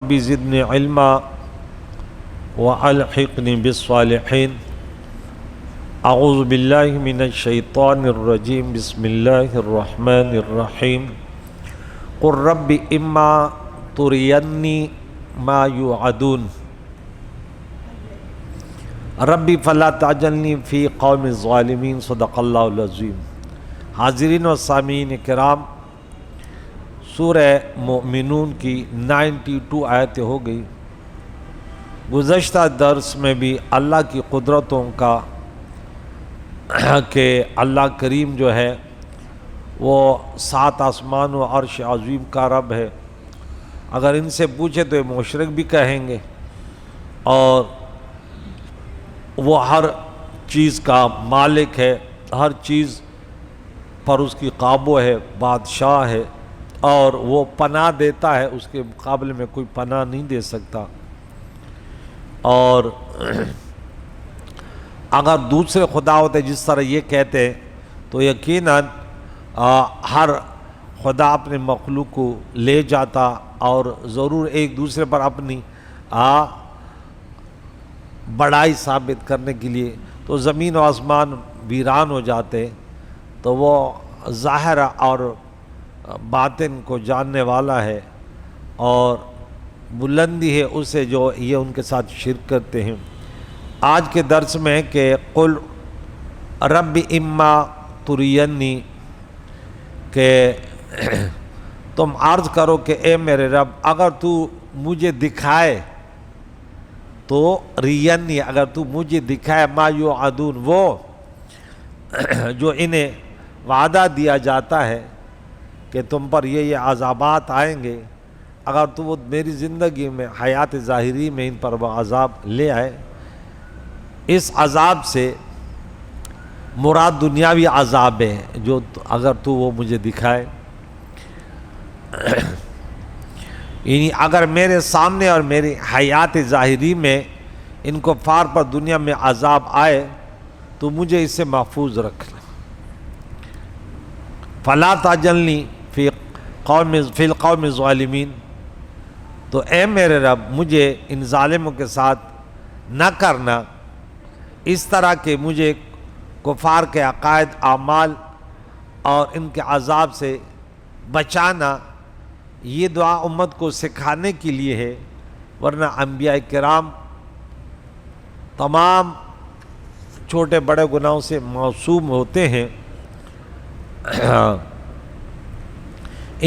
رب زدنی علما والحقنی بالصالحین اعوذ باللہ من الشیطان الرجیم بسم اللہ الرحمن الرحیم قل رب اما ترینی ما یوعدون ربی فلا تعجلنی فی قوم الظالمین صدق اللہ العظیم۔ حاضرین و سامعین کرام، سورہ مومنون کی 92 آیتیں ہو گئی۔ گزشتہ درس میں بھی اللہ کی قدرتوں کا کہ اللہ کریم جو ہے وہ 7 آسمان و عرش عظیم کا رب ہے۔ اگر ان سے پوچھے تو یہ مشرک بھی کہیں گے، اور وہ ہر چیز کا مالک ہے، ہر چیز پر اس کی قابو ہے، بادشاہ ہے، اور وہ پناہ دیتا ہے، اس کے مقابلے میں کوئی پناہ نہیں دے سکتا۔ اور اگر دوسرے خدا ہوتے جس طرح یہ کہتے ہیں تو یقیناً ہر خدا اپنے مخلوق کو لے جاتا اور ضرور ایک دوسرے پر اپنی بڑائی ثابت کرنے کے لیے تو زمین و آسمان ویران ہو جاتے۔ تو وہ ظاہر اور باطن کو جاننے والا ہے، اور بلندی ہے اسے جو یہ ان کے ساتھ شرک کرتے ہیں۔ آج کے درس میں ہے کہ قل رب اما ترینی، کہ تم عرض کرو کہ اے میرے رب اگر تو مجھے دکھائے تو رینی، اگر تو مجھے دکھائے ما یوعدون، وہ جو انہیں وعدہ دیا جاتا ہے کہ تم پر یہ عذابات آئیں گے، اگر تو وہ میری زندگی میں حیات ظاہری میں ان پر وہ عذاب لے آئے، اس عذاب سے مراد دنیاوی عذاب ہے جو اگر تو وہ مجھے دکھائے، یعنی اگر میرے سامنے اور میری حیات ظاہری میں ان کفار پر دنیا میں عذاب آئے تو مجھے اس سے محفوظ رکھنا۔ فلا تعجلنی فی القوم الظالمین، تو اے میرے رب مجھے ان ظالموں کے ساتھ نہ کرنا، اس طرح کہ مجھے کفار کے عقائد، اعمال اور ان کے عذاب سے بچانا۔ یہ دعا امت کو سکھانے کے لیے ہے، ورنہ انبیاء کرام تمام چھوٹے بڑے گناہوں سے معصوم ہوتے ہیں۔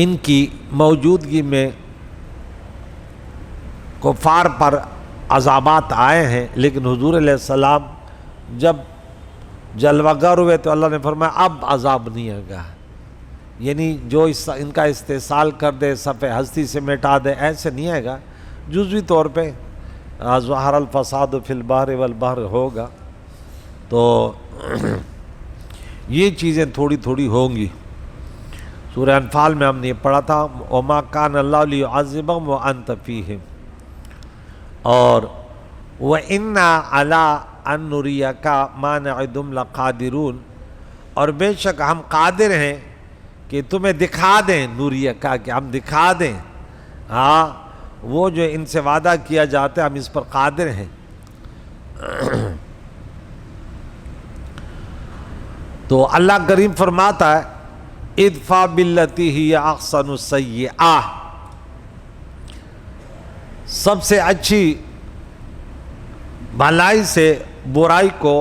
ان کی موجودگی میں کفار پر عذابات آئے ہیں، لیکن حضور علیہ السلام جب جلوہ گر ہوئے تو اللہ نے فرمایا اب عذاب نہیں آگا، یعنی جو ان کا استحصال کر دے، صفحہ ہستی سے مٹا دے، ایسے نہیں آئے گا، جزوی طور پہ ظہر الفساد فی البحر والبحر ہوگا۔ تو یہ چیزیں تھوڑی تھوڑی ہوں گی۔ سورہ انفال میں ہم نے یہ پڑھا تھا وَمَا كَانَ اللَّهُ لِيُعَذِّبَهُمْ وَأَنْتَ فِيهِمْ، اور وَإِنَّا عَلَىٰ أَن نُرِيَكَ مَا نَعِدُهُمْ لَقَادِرُونَ، اور بے شک ہم قادر ہیں کہ تمہیں دکھا دیں، نُرِيَكَ کہ ہم دکھا دیں، ہاں وہ جو ان سے وعدہ کیا جاتا ہے ہم اس پر قادر ہیں۔ تو اللہ کریم فرماتا ہے ادفع باللتی ہی احسن السیئہ، سب سے اچھی بھلائی سے برائی کو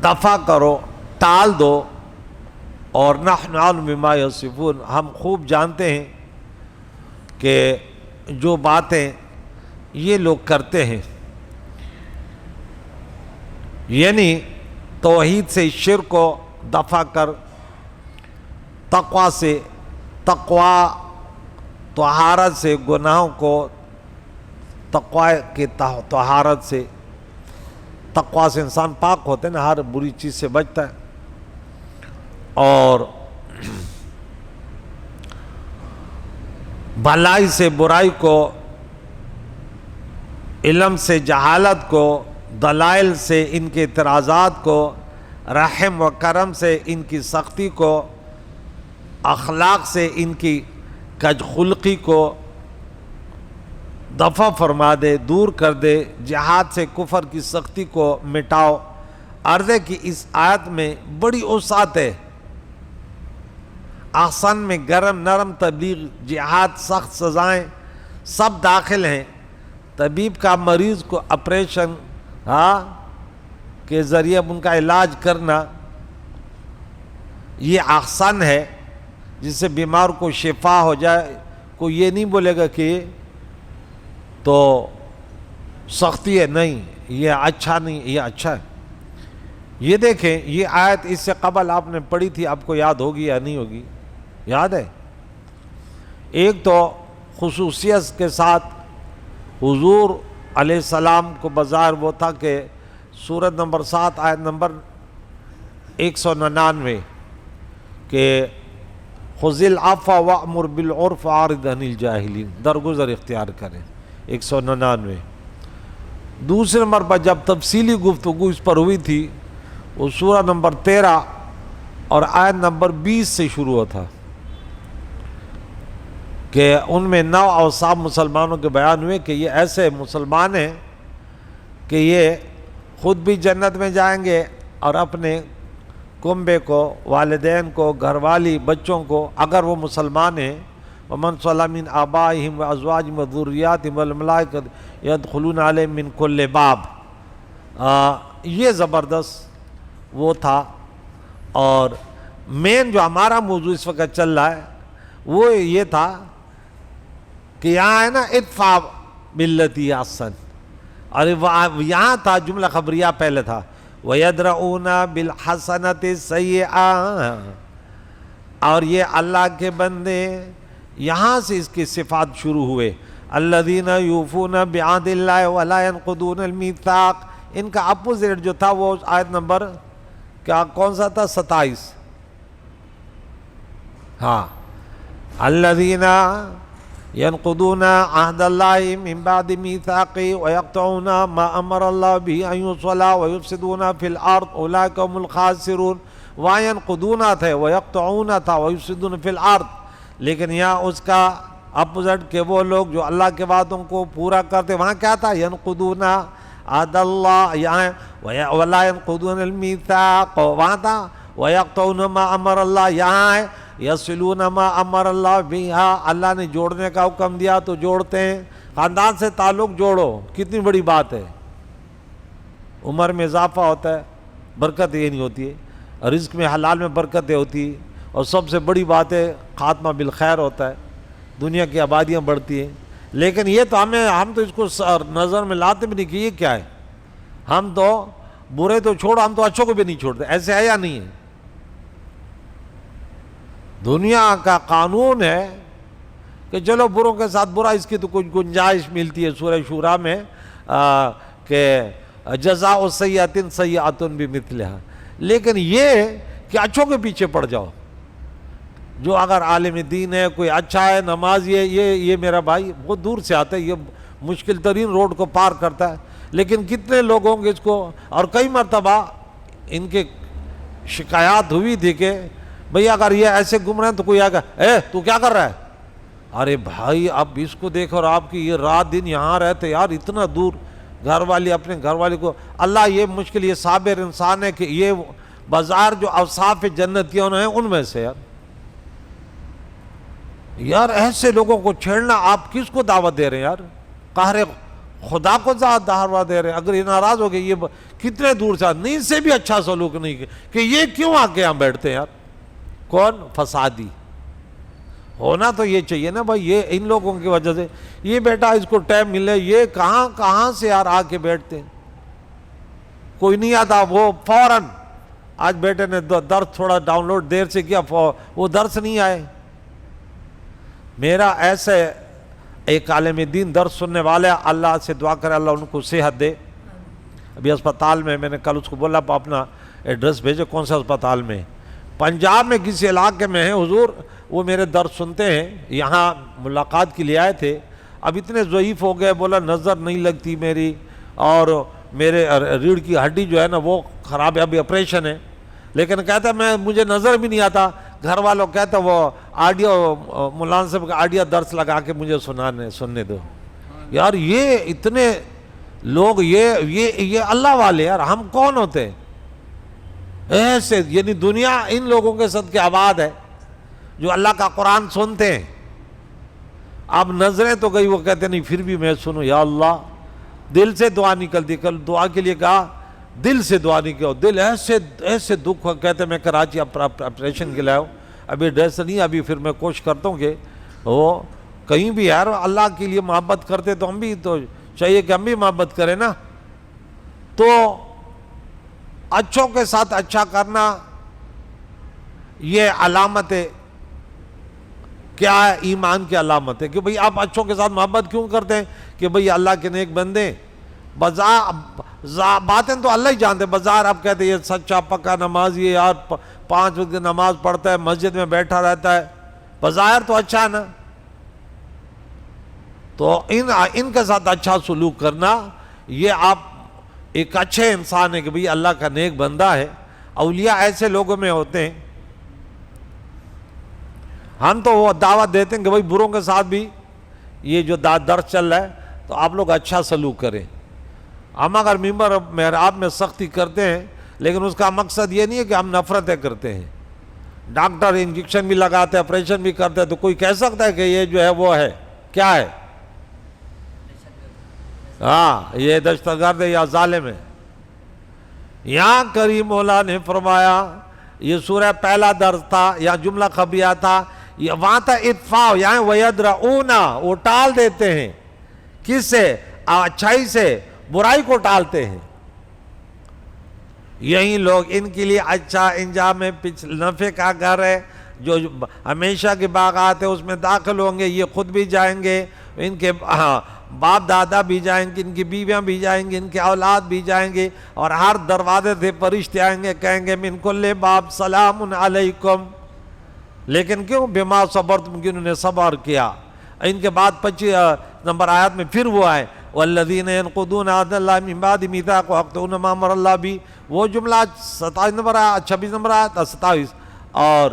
دفع کرو، ٹال دو، اور نحن اعلم بما یصفون، ہم خوب جانتے ہیں کہ جو باتیں یہ لوگ کرتے ہیں، یعنی توحید سے شرک کو دفع کر، تقوی سے، تقوی طہارت سے، گناہوں کو تقوی کی طہارت سے، تقوی سے انسان پاک ہوتے ہیں نا، ہر بری چیز سے بچتا ہے، اور بھلائی سے برائی کو، علم سے جہالت کو، دلائل سے ان کے اعتراضات کو، رحم و کرم سے ان کی سختی کو، اخلاق سے ان کی کج خلقی کو، دفع فرما دے، دور کر دے، جہاد سے کفر کی سختی کو مٹاؤ۔ عرض ہے کہ اس آیت میں بڑی وسعت ہے، احسن میں گرم نرم تبلیغ، جہاد، سخت سزائیں سب داخل ہیں۔ طبیب کا مریض کو آپریشن کے ذریعے ان کا علاج کرنا یہ احسن ہے، جس سے بیمار کو شفا ہو جائے۔ کوئی یہ نہیں بولے گا کہ تو سختی ہے، نہیں یہ اچھا نہیں، یہ اچھا ہے۔ یہ دیکھیں، یہ آیت اس سے قبل آپ نے پڑھی تھی، آپ کو یاد ہوگی یا نہیں ہوگی؟ یاد ہے؟ ایک تو خصوصیت کے ساتھ حضور علیہ السلام کو بظاہر وہ تھا کہ سورت نمبر 7 آیت نمبر 199 کہ خذ العفو وامر بالعرف واعرض عن الجاہلین، درگزر اختیار کریں، 199۔ دوسرے مرتبہ جب تفصیلی گفتگو اس پر ہوئی تھی، وہ سورہ نمبر 13 اور آیت نمبر 20 سے شروع ہوا تھا کہ ان میں 9 اوصاف مسلمانوں کے بیان ہوئے کہ یہ ایسے مسلمان ہیں کہ یہ خود بھی جنت میں جائیں گے اور اپنے کنبے کو، والدین کو، گھر والی، بچوں کو، اگر وہ مسلمان ہیں، ومن صلح من آبائہم وازواجہم وذریاتہم والملائکۃ یدخلون علیہم من کل باب۔ یہ زبردست وہ تھا۔ اور مین جو ہمارا موضوع اس وقت چل رہا ہے وہ یہ تھا کہ یہاں ہے نا ادفع باللتی احسن، اور یہاں تھا جملہ خبریہ پہلے تھا وَيَدْرَؤُونَ بِالْحَسَنَةِ السَّيِّئَةَ، اور یہ اللہ کے بندے، یہاں سے اس کی صفات شروع ہوئے۔ الَّذِينَ يُوفُونَ بِعَهْدِ اللَّهِ وَلَا يَنْقُضُونَ الْمِيثَاقَ، ان کا اپوزٹ جو تھا وہ آیت نمبر کیا کون سا تھا؟ 27۔ ہاں، الَّذِينَ ينقضون عهد الله من بعد ميثاقه ويقطعون ما امر الله به ان يوصل ويفسدون في الارض اولئك هم الخاسرون۔ وينقضون تھے، ويقطعون تھا، ويفسدون في الارض، لیکن یہاں اس کا اپوزٹ کہ وہ لوگ جو اللہ کے وعدوں کو پورا کرتے، وہاں کیا تھا؟ ينقضون عهد الله، یہاں ولا ينقضون الميثاق، وہاں تھا ويقطعون ما امر الله، یہاں ہے یصلون ما امر اللہ بہا، اللہ نے جوڑنے کا حکم دیا تو جوڑتے ہیں۔ خاندان سے تعلق جوڑو، کتنی بڑی بات ہے۔ عمر میں اضافہ ہوتا ہے، برکت یہ نہیں ہوتی ہے، رزق میں حلال میں برکتیں ہوتی ہیں، اور سب سے بڑی بات ہے خاتمہ بالخیر ہوتا ہے، دنیا کی آبادیاں بڑھتی ہیں۔ لیکن یہ تو ہم تو اس کو نظر میں لاتے بھی نہیں کہ یہ کیا ہے۔ ہم تو برے تو چھوڑو، ہم تو اچھوں کو بھی نہیں چھوڑتے، ایسے ہے یا نہیں ہے؟ دنیا کا قانون ہے کہ چلو بروں کے ساتھ برا، اس کی تو کچھ گنجائش ملتی ہے سورہ شورا میں کہ جزاء سیئۃ سیئۃ بمثلھا، لیکن یہ کہ اچھوں کے پیچھے پڑ جاؤ۔ جو اگر عالم دین ہے، کوئی اچھا ہے، نمازی ہے، یہ میرا بھائی بہت دور سے آتا ہے، یہ مشکل ترین روڈ کو پار کرتا ہے، لیکن کتنے لوگ ہوں گے اس کو۔ اور کئی مرتبہ ان کے شکایات ہوئی تھی کہ بھئی اگر یہ ایسے گم رہے ہیں تو کوئی آگا تو کیا کر رہا ہے؟ ارے بھائی اب اس کو دیکھو، اور آپ کی یہ رات دن یہاں رہتے یار، اتنا دور، گھر والی اپنے گھر والی کو، اللہ یہ مشکل، یہ صابر انسان ہے کہ یہ بازار جو اوصاف جنتیوں ہیں ان میں سے یار ایسے لوگوں کو چھیڑنا، آپ کس کو دعوت دے رہے ہیں یار؟ قہر خدا کو دعوت دے رہے ہیں۔ اگر یہ ناراض ہو گئے، یہ کتنے دور سے، نہیں سے بھی اچھا سلوک نہیں کہ یہ کیوں آ کے یہاں بیٹھتے ہیں یار؟ کون فسادی؟ ہونا تو یہ چاہیے نا بھائی، یہ ان لوگوں کی وجہ سے یہ بیٹا اس کو ٹائم ملے، یہ کہاں سے یار آ کے بیٹھتے ہیں؟ کوئی نہیں آتا، وہ فوراً آج بیٹے نے درس تھوڑا ڈاؤن لوڈ دیر سے کیا، وہ درس نہیں آئے۔ میرا ایسے ایک عالم دین درس سننے والے، اللہ سے دعا کرے اللہ ان کو صحت دے۔ ابھی اسپتال میں نے کل اس کو بولا اپنا ایڈریس بھیجے، کون سا اسپتال میں، پنجاب میں کسی علاقے میں ہے حضور، وہ میرے درد سنتے ہیں، یہاں ملاقات کے لیے آئے تھے، اب اتنے ضعیف ہو گئے، بولا نظر نہیں لگتی میری، اور میرے ریڑھ کی ہڈی جو ہے نا وہ خراب ہے، ابھی آپریشن ہے، لیکن کہتا ہے مجھے نظر بھی نہیں آتا۔ گھر والوں کہتا وہ آڈیو مولانا صاحب کا آڈیو درس لگا کے مجھے سننے دو۔ یار یہ اتنے لوگ یہ اللہ والے، یار ہم کون ہوتے ہیں ایسے؟ یعنی دنیا ان لوگوں کے صدقے آباد ہے جو اللہ کا قرآن سنتے ہیں. اب نظریں تو گئی، وہ کہتے نہیں پھر بھی میں سنوں. یا اللہ، دل سے دعا نکلتی. کل دعا کے لیے کہا دل سے دعا نہیں کیا، دل ایسے دکھ. کہتے میں کراچی آپریشن کے لیے آؤں، ابھی ڈریس نہیں، ابھی پھر میں کوشش کرتا ہوں کہ وہ کہیں بھی یار اللہ کے لیے محبت کرتے تو ہم بھی تو چاہیے کہ ہم بھی محبت کریں نا. تو اچھوں کے ساتھ اچھا کرنا یہ علامت ہے، کیا ہے؟ ایمان کی علامت ہے کہ بھئی آپ اچھوں کے ساتھ محبت کیوں کرتے ہیں؟ کہ بھئی اللہ کے نیک بندے. باتیں تو اللہ ہی جانتے، بظاہر آپ کہتے ہیں یہ سچا پکا نمازی ہے یار، 5 وقت نماز پڑھتا ہے، مسجد میں بیٹھا رہتا ہے، بظاہر تو اچھا ہے نا. تو ان کے ساتھ اچھا سلوک کرنا، یہ آپ ایک اچھے انسان ہے کہ بھئی اللہ کا نیک بندہ ہے. اولیاء ایسے لوگوں میں ہوتے ہیں. ہم تو وہ دعوت دیتے ہیں کہ بھئی بروں کے ساتھ بھی یہ جو درس چل رہا ہے تو آپ لوگ اچھا سلوک کریں. ہم اگر ممبر محراب میں سختی کرتے ہیں لیکن اس کا مقصد یہ نہیں ہے کہ ہم نفرتیں کرتے ہیں. ڈاکٹر انجیکشن بھی لگاتے ہیں، آپریشن بھی کرتے ہیں، تو کوئی کہہ سکتا ہے کہ یہ جو ہے وہ ہے کیا ہے؟ ہاں، یہ دہشت گرد ہے یا ظالم ہے. یہاں کریم مولا نے فرمایا، یہ سورہ پہلا درس تھا، یہاں جملہ خبریہ تھا، وہاں تھا ادفاع، یہاں وَيَدْرَعُونَ، وہ ٹال دیتے ہیں. کس سے؟ اچھائی سے برائی کو ٹالتے ہیں. یہی لوگ، ان کے لیے اچھا انجام ہے، نفع کا گھر ہے، جو ہمیشہ کے باغات ہے اس میں داخل ہوں گے. یہ خود بھی جائیں گے، ان کے باپ دادا بھی جائیں گے، ان کی بیویاں بھی جائیں گے، ان کے اولاد بھی جائیں گے، اور ہر دروازے سے فرشتے آئیں گے، کہیں گے من کل باب سلام علیکم. لیکن کیوں؟ بما صبرتم، کہ انہوں نے صبر کیا. ان کے بعد 25 نمبر آیات میں پھر وہ آئے والذین ينقضون عہد اللہ من بعد میثاقہ ويقطعون ما امر اللہ بہ. وہ جملہ 27 نمبر آیت، 26 نمبر آیت، 27 اور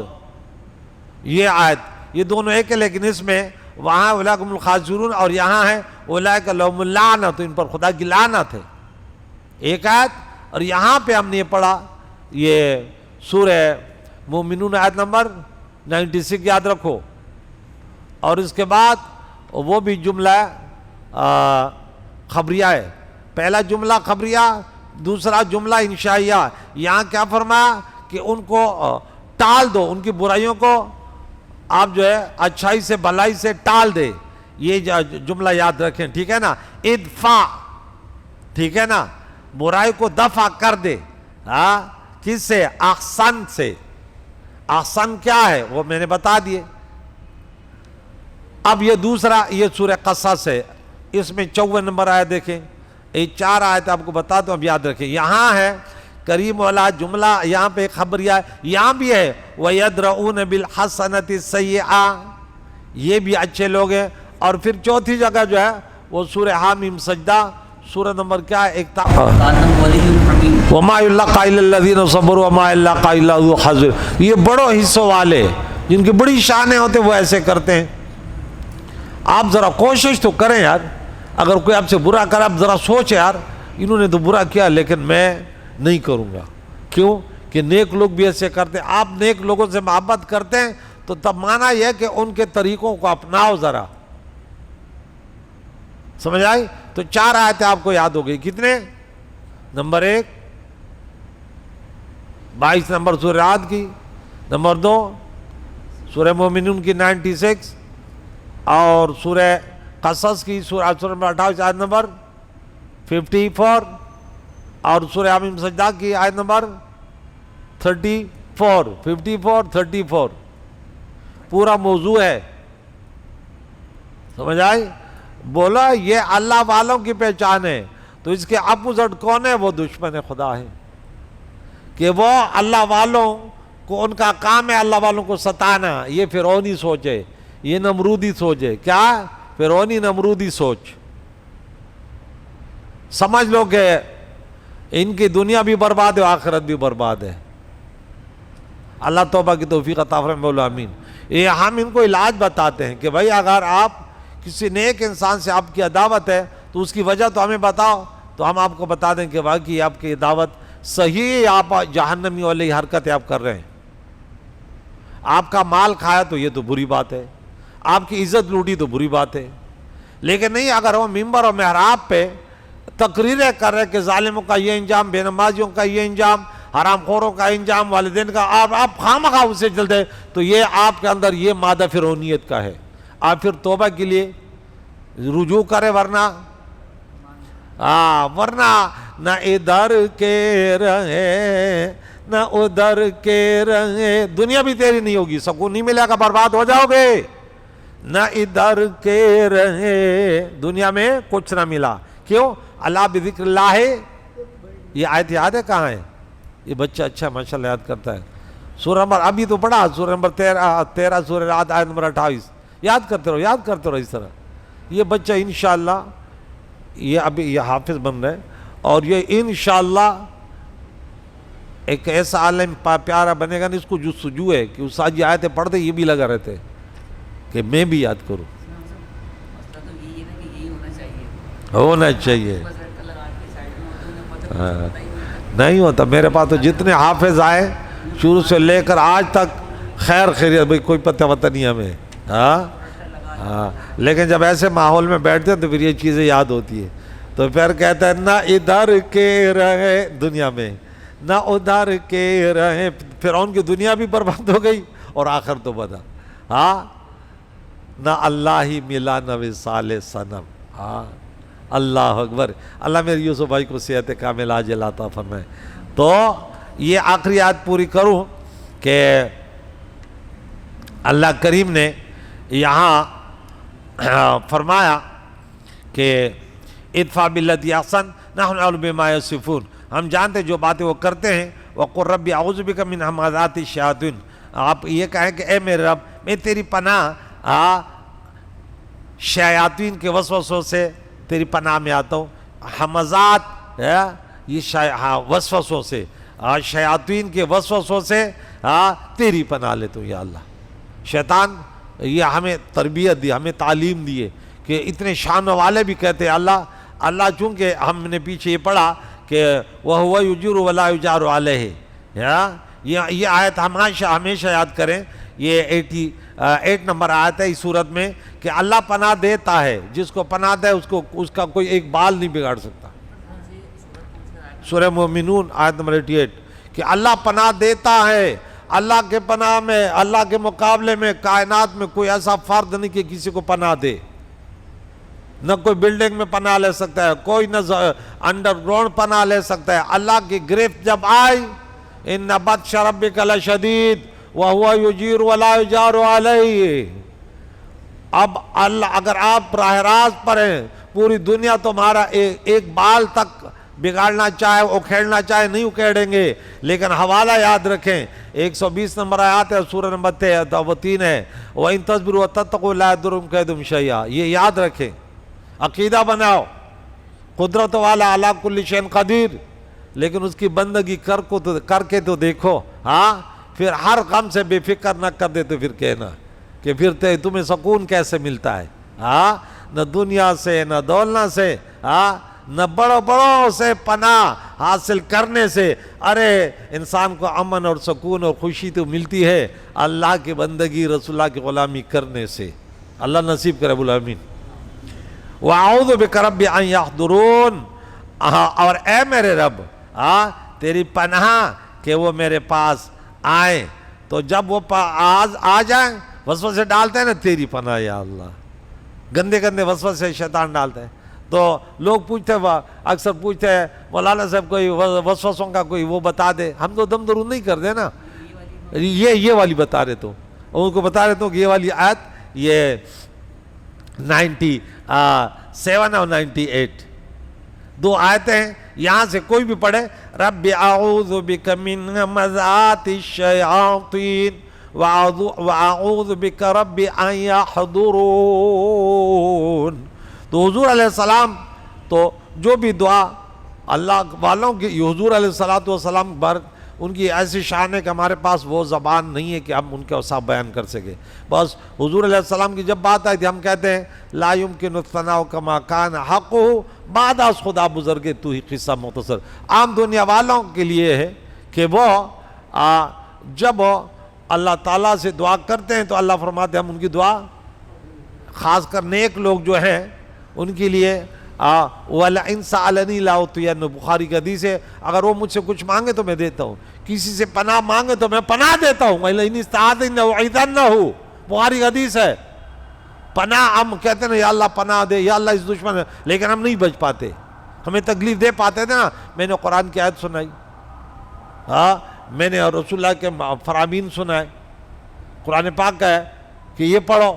یہ آیت، یہ دونوں ایک ہے، لیکن اس میں وہاں اولئک هم الخاسرون اور یہاں ہے اولئک لهم اللعنۃ، تو ان پر خدا کی لعنت ہے. ایک آیت. اور یہاں پہ ہم نے یہ پڑھا، یہ سورہ مومنون آیت نمبر 96 یاد رکھو. اور اس کے بعد وہ بھی جملہ خبریہ ہے. پہلا جملہ خبریہ، دوسرا جملہ انشائیہ. یہاں کیا فرمایا کہ ان کو ٹال دو، ان کی برائیوں کو آپ جو ہے اچھائی سے بھلائی سے ٹال دے. یہ جملہ یاد رکھیں، ٹھیک ہے نا؟ ادفع، ٹھیک ہے نا؟ برائی کو دفع کر دے. ہاں، کس سے؟ احسن سے. احسن کیا ہے وہ میں نے بتا دیے. اب یہ دوسرا، یہ سورہ قصص ہے، اس میں 54 نمبر آیت دیکھیں. یہ 4 آیت آپ کو بتا دو، اب یاد رکھیں. یہاں ہے کریم والا جملہ، یہاں پہ خبریہ، یہاں بھی ہے وَيَدْرَعُونَ بِالْحَسَنَةِ السَّيِّئَةِ، یہ بھی اچھے لوگ ہیں. اور پھر چوتھی جگہ جو ہے وہ سورہ حامیم سجدہ، سورہ نمبر کیا ہے؟ 41. وَمَا يُلَّقَّى إِلَّا الَّذِينَ صَبَرُوا وَمَا يُلَّقَّى إِلَّا ذُو حَظٍّ. یہ بڑوں حصوں والے جن کی بڑی شانیں ہوتے وہ ایسے کرتے ہیں. آپ ذرا کوشش تو کریں یار. اگر کوئی آپ سے برا کرے، آپ ذرا سوچیں یار انہوں نے تو برا کیا لیکن میں نہیں کروں گا. کیوں؟ کہ نیک لوگ بھی ایسے کرتے ہیں. آپ نیک لوگوں سے محبت کرتے ہیں تو تب معنی یہ ہے کہ ان کے طریقوں کو اپناؤ ذرا. سمجھ آئی؟ تو 4 آیتیں آپ کو یاد ہو گئی. کتنے؟ نمبر 1 22 نمبر سورہ رعد کی، نمبر 2 سورہ مومنون کی 96 اور سورہ قصص کی سورہ نمبر 28 آیت نمبر 54 اور سورہ حامیم سجدہ کی آیت نمبر 34 پورا موضوع ہے. سمجھ آئی؟ بولا یہ اللہ والوں کی پہچان ہے. تو اس کے اپوزٹ کون ہے؟ وہ دشمن خدا ہے. کہ وہ اللہ والوں کو، ان کا کام ہے اللہ والوں کو ستانا. یہ فرعونی سوچ ہے، یہ نمرودی سوچ ہے. کیا؟ فرعونی نمرودی سوچ. سمجھ لو کہ ان کی دنیا بھی برباد ہے، آخرت بھی برباد ہے. اللہ توبہ کی توفیق عطا فرمائے، بولو آمین. یہ ہم ان کو علاج بتاتے ہیں کہ بھائی اگر آپ کسی نیک انسان سے آپ کی عداوت ہے تو اس کی وجہ تو ہمیں بتاؤ، تو ہم آپ کو بتا دیں کہ واقعی آپ کی دعوت صحیح ہے، آپ جہنمی والی حرکتیں آپ کر رہے ہیں. آپ کا مال کھایا تو یہ تو بری بات ہے، آپ کی عزت لوٹی تو بری بات ہے. لیکن نہیں، اگر وہ ممبر اور محراب پہ تقریریں کر رہے کہ ظالموں کا یہ انجام، بے نمازیوں کا یہ انجام، حرام خوروں کا انجام، والدین کا، آپ خامخواہ اسے جلدے، تو یہ آپ کے اندر یہ مادہ فرعونیت کا ہے. آپ پھر توبہ کے لیے رجوع کریں، ورنہ نہ ادھر کے رہے نہ ادھر کے رہے، دنیا بھی تیری نہیں ہوگی، سکون نہیں ملے گا، برباد ہو جاؤ گے. نہ ادھر کے رہے، دنیا میں کچھ نہ ملا. کیوں؟ اللہ بذکر اللہ ہے. یہ آیت یاد ہے کہاں ہے؟ یہ بچہ اچھا ماشاءاللہ یاد کرتا ہے. سورہ نمبر ابھی تو پڑھا، سورہ نمبر 13 سورہ رات آیت نمبر 28. یاد کرتے رہو اس طرح. یہ بچہ انشاءاللہ یہ ابھی یہ حافظ بن رہے، اور یہ انشاءاللہ ایک ایسا عالم پیارا بنے گا. نہیں اس کو جو سجو ہے کہ استاد جی آیتیں پڑھ دے، یہ بھی لگا رہتے کہ میں بھی یاد کروں. ہونا چاہیے. نہیں ہوتا. میرے پاس تو جتنے حافظ آئے شروع سے لے کر آج تک خیر خیریت، بھئی کوئی پتہ نہیں ہمیں. لیکن جب ایسے ماحول میں بیٹھتے ہیں تو پھر یہ چیزیں یاد ہوتی ہے. تو پھر کہتا ہے نہ ادھر کے رہے دنیا میں نہ ادھر کے رہے. فرعون کی دنیا بھی برباد ہو گئی اور آخر تو بدا. نہ اللہ ہی ملا نہ وصال صنم. اللہ اکبر. اللہ میرے یوسف بھائی کو صحت کامل عاجل عطا فرمائے. تو یہ آخری آیت پوری کروں کہ اللہ کریم نے یہاں فرمایا کہ ادفع باللتی احسن نحن اعلم بما یصفون. ہم جانتے جو باتیں وہ کرتے ہیں. وقل رب اعوذ بک من همزات الشیاطین. آپ یہ کہیں کہ اے میرے رب میں تیری پناہ شیاطین کے وسوسوں سے تیری پناہ میں آتا ہوں. حمزات یہ وسوسوں سے، شیاطین کے وسوسوں سے تیری پناہ لیتا ہوں یا اللہ. شیطان یہ ہمیں تربیت دی، ہمیں تعلیم دی ہے کہ اتنے شان والے بھی کہتے ہیں اللہ چونکہ ہم نے پیچھے یہ پڑھا کہ وَهُوَ يُجِيرُ وَلَا يُجَارُ عَلَيْهِ. یہ آیت ہمیشہ یاد کریں. یہ 88 نمبر آیت ہے اس صورت میں کہ اللہ پناہ دیتا ہے، جس کو پناہ دے اس کا کوئی ایک بال نہیں بگاڑ سکتا. سورہ مومنون آیت نمبر 88 کہ اللہ پناہ دیتا ہے. اللہ کے پناہ میں، اللہ کے مقابلے میں کائنات میں کوئی ایسا فرد نہیں کہ کسی کو پناہ دے. نہ کوئی بلڈنگ میں پناہ لے سکتا ہے، کوئی نہ انڈر گراؤنڈ پناہ لے سکتا ہے. اللہ کی گرفت جب آئی ان بطش ربک لشدید وَهُوَ يُجِيرُ وَلَا يُجَارُ عَلَيْهِ. اب اللہ اگر آپ راہ راست پر ہیں، پوری دنیا تمہارا ایک بال تک بگاڑنا چاہے، اکھیڑنا چاہے، نہیں اکھیڑیں گے. لیکن حوالہ یاد رکھیں، 120 نمبر آیات ہے، سورہ نمبر 3 ہے. وَإِن تَصْبِرُوا وَتَتَّقُوا لَا يَضُرُّكُمْ كَيْدُهُمْ شَيْئًا. یہ یاد رکھیں، عقیدہ بناؤ. قدرت والا علی کل شیء قدیر، لیکن اس کی بندگی کر کے تو دیکھو. پھر ہر غم سے بے فکر نہ کر دے تو پھر کہنا کہ پھر تمہیں سکون کیسے ملتا ہے. نہ دنیا سے، نہ دولت سے، نہ بڑوں سے پناہ حاصل کرنے سے. ارے انسان کو امن اور سکون اور خوشی تو ملتی ہے اللہ کی بندگی، رسول اللہ کی غلامی کرنے سے. اللہ نصیب کرے ابو العالمین. وَأَعُوذُ بِكَ رَبِّ أَن يَحْضُرُونَ. اور اے میرے رب تیری پناہ کہ وہ میرے پاس آئیں. تو جب وہ آ جائیں، وسوسے ڈالتے ہیں نا، تیری پناہ یا اللہ. گندے گندے وسوسے شیطان ڈالتے ہیں. تو لوگ اکثر پوچھتے ہیں مولانا صاحب کوئی وسوسوں کا کوئی وہ بتا دے. ہم تو دم درود نہیں کرتے نا. یہ والی بتا رہے تو ان کو بتا رہے تو کہ یہ والی آیت یہ 97 اور 98 دو آیتیں ہیں. یہاں سے کوئی بھی پڑھے رب اعوذ بک من همزات الشیاطین واعوذ بک رب ان یحضرون. تو حضور علیہ السلام تو جو بھی دعا اللہ والوں کی، حضور علیہ السلام ان کی ایسی شان ہے کہ ہمارے پاس وہ زبان نہیں ہے کہ ہم ان کے اوصاف بیان کر سکیں. بس حضور علیہ السلام کی جب بات آئی تھی ہم کہتے ہیں لا یمکن الثناء کما کان حقہ بعد از خدا بزرگ تو ہی قصہ مختصر. عام دنیا والوں کے لیے ہے کہ وہ جب اللہ تعالیٰ سے دعا کرتے ہیں تو اللہ فرماتے ہیں ہم ان کی دعا، خاص کر نیک لوگ جو ہیں ان کے لیے وَلَئِن سَأَلَنِي لَأُعْطِيَنَّهُ، بخاری کی حدیث ہے اگر وہ مجھ سے کچھ مانگے تو میں دیتا ہوں، کسی سے پناہ مانگے تو میں پناہ دیتا ہوں. وَإِنِ اسْتَعَاذَنِي أُعِيذَنَّهُ، بخاری کی حدیث ہے. پناہ ہم کہتے ہیں یا اللہ پناہ دے، یا اللہ اس دشمن ہے، لیکن ہم نہیں بچ پاتے، ہمیں تکلیف دے پاتے نا. میں نے قرآن کی آیت سنائی، میں نے رسول اللہ کے فرامین سنائے. قرآن پاک کا ہے کہ یہ پڑھو.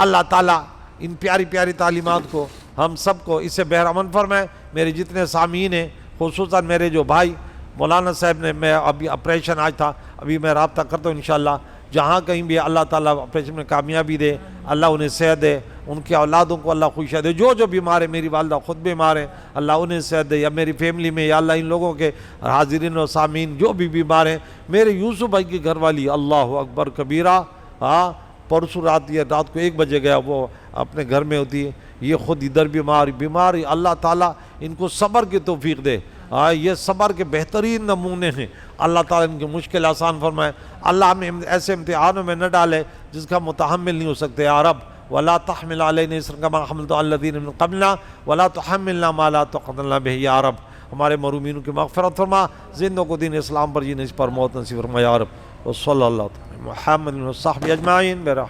اللہ تعالیٰ ان پیاری پیاری تعلیمات کو ہم سب کو اس سے بہر امن فرمائے. میرے جتنے سامعین ہیں، خصوصاً میرے جو بھائی مولانا صاحب نے، میں ابھی آپریشن آج تھا، ابھی میں رابطہ کرتا ہوں انشاءاللہ، جہاں کہیں بھی اللہ تعالیٰ آپریشن میں کامیابی دے، اللہ انہیں صحت دے، ان کے اولادوں کو اللہ خوشیاں دے. جو بیمار ہے، میری والدہ خود بیمار ہیں، اللہ انہیں صحت دے، یا میری فیملی میں یا اللہ ان لوگوں کے حاضرین و سامعین جو بھی بیمار ہیں. میرے یوسف بھائی کی گھر والی اللہ اکبر کبیرہ، پرسوں رات کو 1 بجے گیا، وہ اپنے گھر میں ہوتی ہے، یہ خود ادھر بیمار. اللہ تعالیٰ ان کو صبر کی توفیق دے. یہ صبر کے بہترین نمونے ہیں. اللہ تعالیٰ ان کی مشکل آسان فرمائے. اللہ ہمیں ایسے امتحانوں میں نہ ڈالے جس کا متحمل نہیں ہو سکتے. یا رب ولا تحمل علینا اصرا کما حملت علی الذین من قبلنا ولا تحملنا ما لا طاقة لنا به. یا رب ہمارے مرحومین کی مغفرت فرما، زندوں کو دین اسلام پر جینے پر موت نصیب فرما. یا رب وصلی اللہ تعالی محمد و صحبہ اجمعین برحمتہ.